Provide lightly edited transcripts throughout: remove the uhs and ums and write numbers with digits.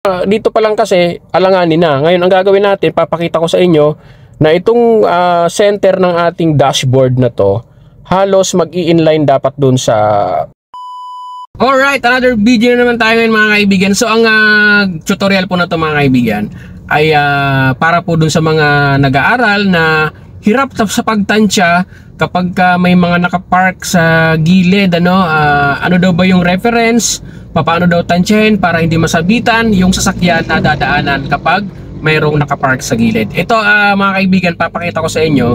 Dito pa lang kasi alanganin na. Ngayon ang gagawin natin, papakita ko sa inyo na itong center ng ating dashboard na to halos mag-i-inline dapat dun sa... Alright, another video na naman tayo ngayon mga kaibigan. So ang tutorial po na to mga kaibigan ay para po dun sa mga nag-aaral na hirap sa pagtansya kapag may mga nakapark sa gilid, ano daw ba yung reference, paano daw tansyahin para hindi masabitan yung sasakyan na dadaanan kapag mayroong nakapark sa gilid. Ito mga kaibigan, papakita ko sa inyo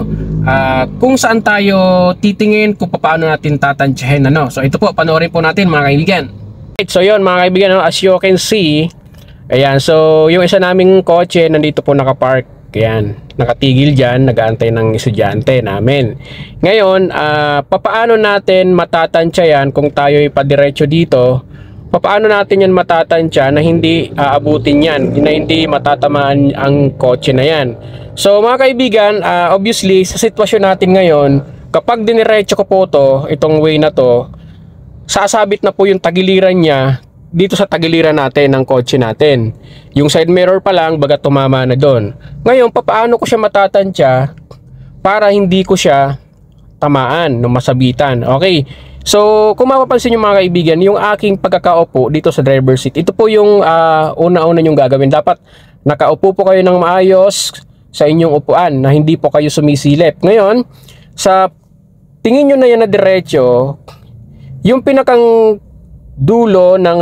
kung saan tayo titingin, kung paano natin tatansyahin. So ito po, panoorin po natin mga kaibigan. So yun mga kaibigan, as you can see, ayan, so yung isa naming kotse nandito po nakapark. Ayan, nakatigil dyan, nag-aantay ng estudyante namin. Ngayon, papaano natin matatansya kung tayo ipadiretso dito? Papaano natin yan matatansya na hindi aabutin yan, na hindi matatamaan ang kotse na yan? So mga kaibigan, obviously sa sitwasyon natin ngayon, kapag diniretso ko po itong way na to, sasabit na po yung tagiliran niya dito sa tagiliran natin ng kotse natin. Yung side mirror pa lang baga tumama na doon. Ngayon, papaano ko siya matatansya para hindi ko siya tamaan ng masabitan? Okay. So, kung mapapansin nyo mga kaibigan, yung aking pagkakaupo dito sa driver seat, ito po yung una-una yung gagawin. Dapat nakaupo po kayo ng maayos sa inyong upuan na hindi po kayo sumisilip. Ngayon, sa tingin nyo na yan na diretso, yung pinakang dulo ng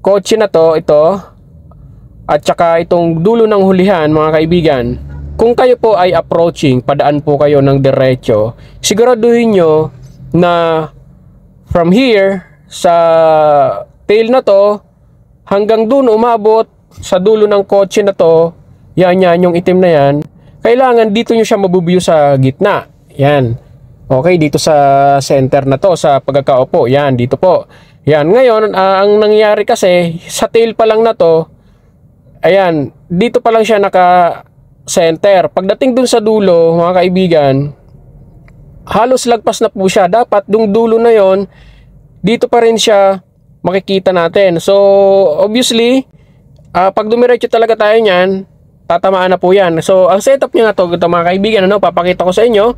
kotse na to, ito, at saka itong dulo ng hulihan mga kaibigan, kung kayo po ay approaching, padaan po kayo ng diretso, siguraduhin nyo na from here sa tail na to hanggang dun umabot sa dulo ng kotse na to, yan yung itim na yan, kailangan dito nyo siya mabubuyo sa gitna. Yan. Okay, dito sa center na to, sa pagkakaupo. Yan, dito po. Yan, ngayon, ang nangyayari kasi, sa tail pa lang na to, ayan, dito pa lang siya naka-center. Pagdating dun sa dulo, mga kaibigan, halos lagpas na po siya. Dapat, dung dulo na yon, dito pa rin siya makikita natin. So, obviously, pag dumiretso talaga tayo niyan, tatamaan na po yan. So, ang setup niya nga to, mga kaibigan, papakita ko sa inyo.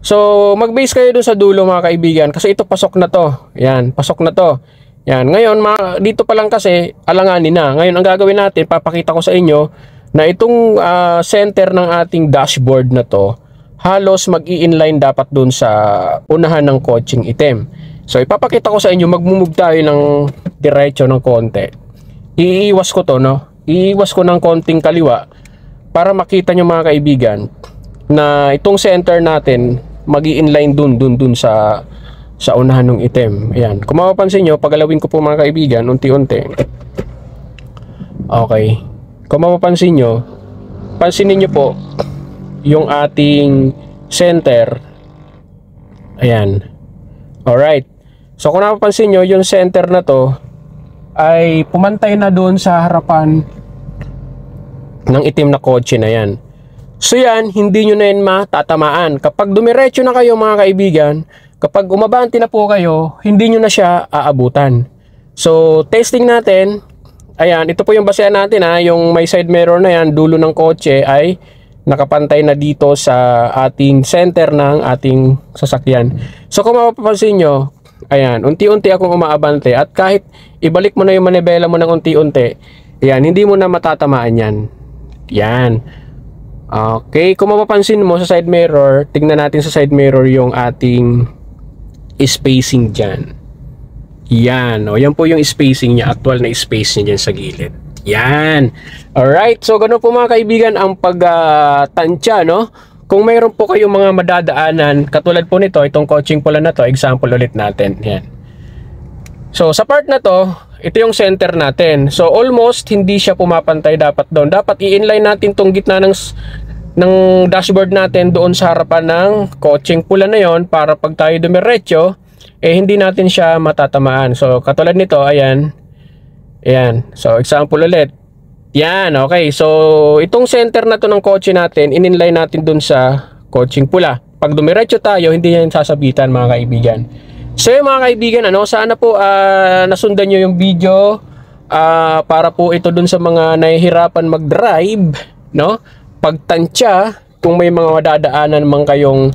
So, mag-base kayo dun sa dulo mga kaibigan kasi ito pasok na to. Yan, pasok na to. Yan, ngayon dito pa lang kasi alanganin na. Ngayon ang gagawin natin, papakita ko sa inyo na itong center ng ating dashboard na to halos mag-i-inline dapat dun sa unahan ng kotseng itim. So, ipapakita ko sa inyo, mag-move tayo ng diretso ng konti. Iiwas ko to, Iiwas ko ng konting kaliwa para makita nyo mga kaibigan na itong center natin mag-i-inline dun sa unahan ng itim. Ayan. Kung mapapansin nyo, pagalawin ko po mga kaibigan, unti-unti. Okay. Kung mapapansin nyo, pansinin nyo po yung ating center. Ayan. Alright. So kung napapansin nyo, yung center na to ay pumantay na dun sa harapan ng itim na kotse na yan. So yan, hindi nyo na yan matatamaan. Kapag dumiretso na kayo mga kaibigan, kapag umabante na po kayo, hindi nyo na siya aabutan. So, testing natin. Ayan, ito po yung basehan natin yung may side mirror na yan, dulo ng kotse ay nakapantay na dito sa ating center ng ating sasakyan. So, kung mapapansin nyo, ayan, unti-unti akong umaabante at kahit ibalik mo na yung manibela mo ng unti-unti, ayan, hindi mo na matatamaan yan. Yan. Okay, kung mapapansin mo sa side mirror, tingnan natin sa side mirror yung ating spacing dyan. Yan, yan po yung spacing niya, actual na spacing niya dyan sa gilid. Yan. Alright, so ganun po mga kaibigan ang pagtansya, Kung mayroon po kayong mga madadaanan, katulad po nito, itong coaching pula na to, example ulit natin. Yan. So sa part na to, ito yung center natin. So almost hindi siya pumapantay dapat doon. Dapat i-inline natin tong gitna ng dashboard natin doon sa harapan ng coaching pula na yon para pag tayo dumiretso, hindi natin siya matatamaan. So katulad nito, ayan. Ayan. So example ulit. Yan, okay. So itong center na to ng kotse natin, in-inline natin doon sa coaching pula. Pag dumiretso tayo, hindi yan sasabitan mga kaibigan. So yung mga kaibigan, sana po nasundan nyo yung video para po ito dun sa mga nahihirapan mag-drive, no? Pagtansya, kung may mga madadaanan man kayong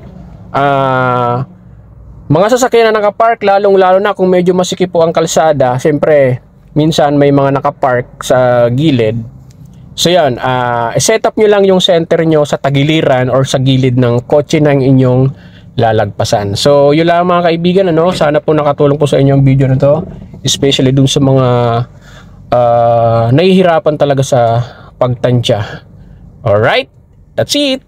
mga sasakyan na nakapark, lalong-lalo na kung medyo masikip po ang kalsada. Siyempre, minsan may mga nakapark sa gilid. So yan, set up nyo lang yung center nyo sa tagiliran or sa gilid ng kotse ng inyong lalagpasan. So yun lang mga kaibigan, ano? Sana po nakatulong po sa inyo ang video na to, especially dun sa mga nahihirapan talaga sa pagtansya. Alright, that's it.